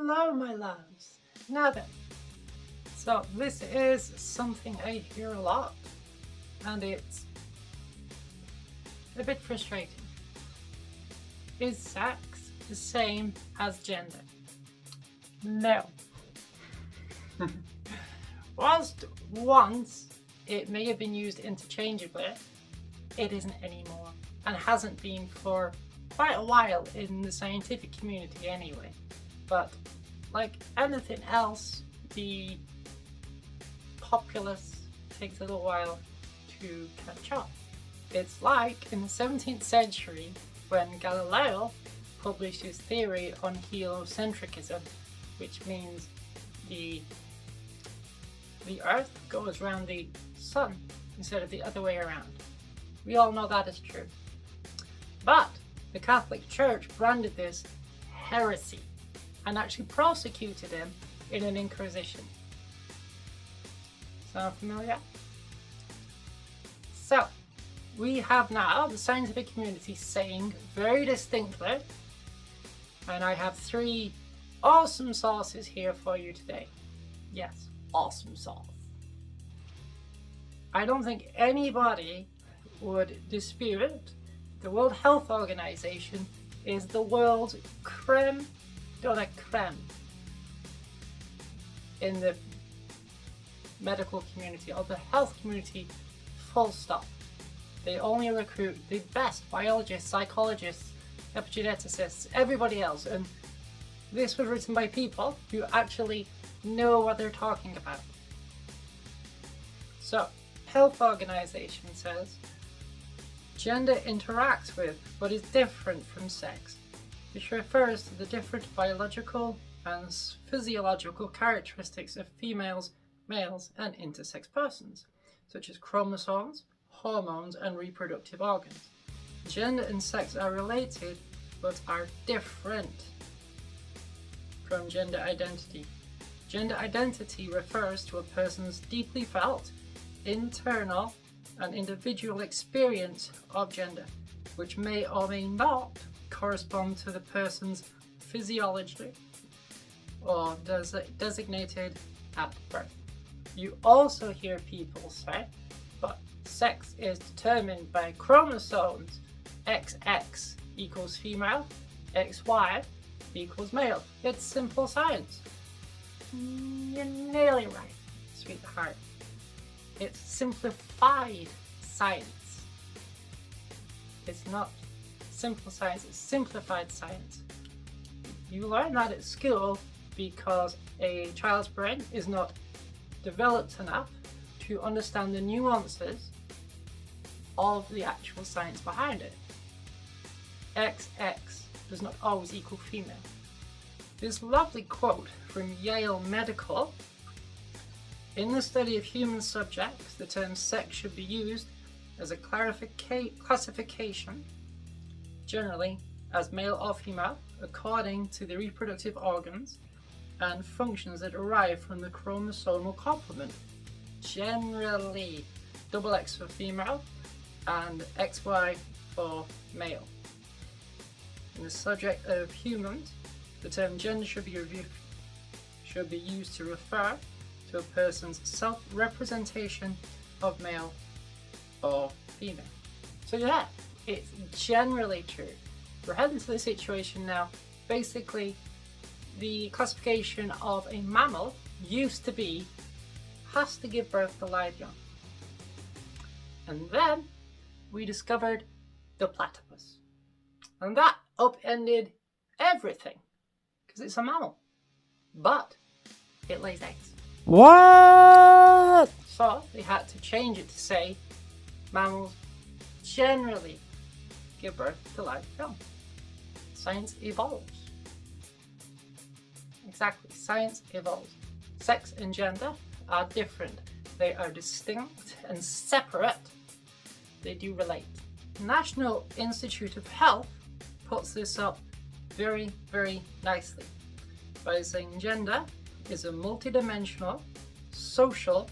Hello, my loves. Now then, so this is something I hear a lot, and it's a bit frustrating. Is sex the same as gender? No. Whilst once it may have been used interchangeably, it isn't anymore, and hasn't been for quite a while in the scientific community anyway. But like anything else, the populace takes a little while to catch up. It's like in the 17th century when Galileo published his theory on heliocentrism, which means the Earth goes around the Sun instead of the other way around. We all know that is true. But the Catholic Church branded this heresy and actually prosecuted him in an inquisition. Sound familiar? So, we have now the scientific community saying very distinctly, and I have 3 awesome sources here for you today. Yes, awesome sauce. I don't think anybody would dispute the World Health Organization is the world's creme de la creme in the medical community or the health community, full stop. They only recruit the best biologists, psychologists, epigeneticists, everybody else, and this was written by people who actually know what they're talking about. So, Health Organization says, gender interacts with but is different from sex, which refers to the different biological and physiological characteristics of females, males, and intersex persons, such as chromosomes, hormones, and reproductive organs. Gender and sex are related but are different from gender identity. Gender identity refers to a person's deeply felt, internal, and individual experience of gender, which may or may not correspond to the person's physiology or designated at birth. You also hear people say, but sex is determined by chromosomes. XX equals female, XY equals male. It's simple science. You're nearly right, sweetheart. It's simplified science. It's not simple science, it's simplified science. You learn that at school because a child's brain is not developed enough to understand the nuances of the actual science behind it. XX does not always equal female. This lovely quote from Yale Medical: in the study of human subjects, the term sex should be used as a classification, generally as male or female, according to the reproductive organs and functions that derive from the chromosomal complement. Generally, XX for female and XY for male. In the subject of humans, the term gender should be used to refer to a person's self-representation of male or female. So yeah, it's generally true. We're heading to the situation now. Basically, the classification of a mammal used to be has to give birth to live young. And then we discovered the platypus. And that upended everything because it's a mammal. But it lays eggs. What? So they had to change it to say mammals generally give birth to live young. Science evolves. Exactly, science evolves. Sex and gender are different. They are distinct and separate. They do relate. National Institute of Health puts this up very, very nicely by saying gender is a multidimensional, social,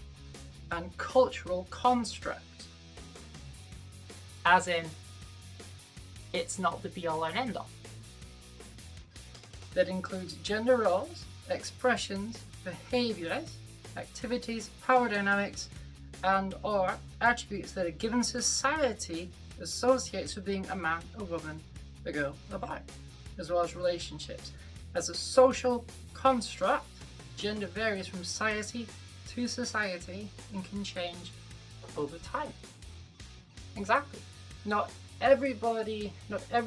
and cultural construct. As in, it's not the be-all and end-all. that includes gender roles, expressions, behaviours, activities, power dynamics, and or attributes that a given society associates with being a man, a woman, a girl, a boy, as well as relationships. As a social construct, gender varies from society to society and can change over time. Exactly. Not every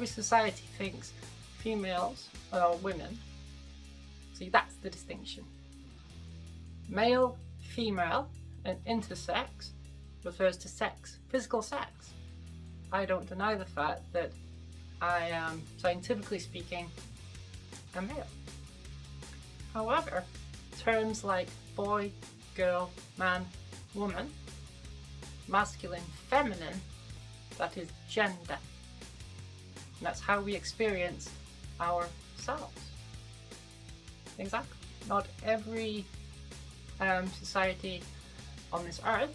society thinks females are women. See, that's the distinction. Male, female, and intersex refers to sex, physical sex. I don't deny the fact that I am, scientifically speaking, a male. However, terms like boy, girl, man, woman, masculine, feminine, that is gender. And that's how we experience ourselves. Exactly. Not every society on this earth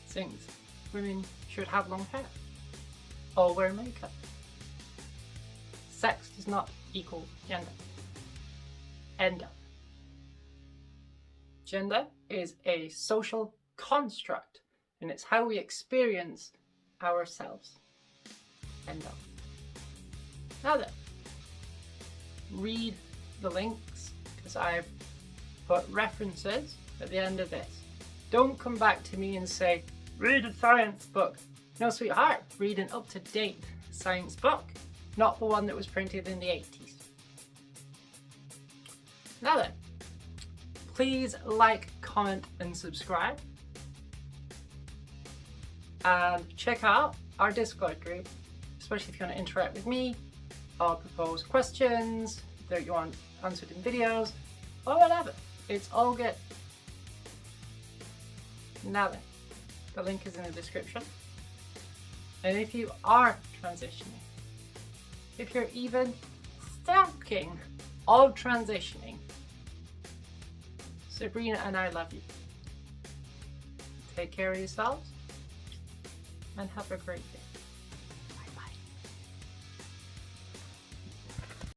thinks women should have long hair or wear makeup. Sex does not equal gender. End of. Gender is a social construct, and it's how we experience ourselves. End of. Now then, read the links, because I've put references at the end of this. Don't come back to me and say, read a science book. No, sweetheart, read an up-to-date science book, not the one that was printed in the 80s. Now then, please like, comment, and subscribe. And check out our Discord group, especially if you want to interact with me or propose questions that you want answered in videos or whatever. It's all good. Now then, the link is in the description. And if you are transitioning, if you're even thinking of transitioning, Sabrina and I love you. Take care of yourselves and have a great day.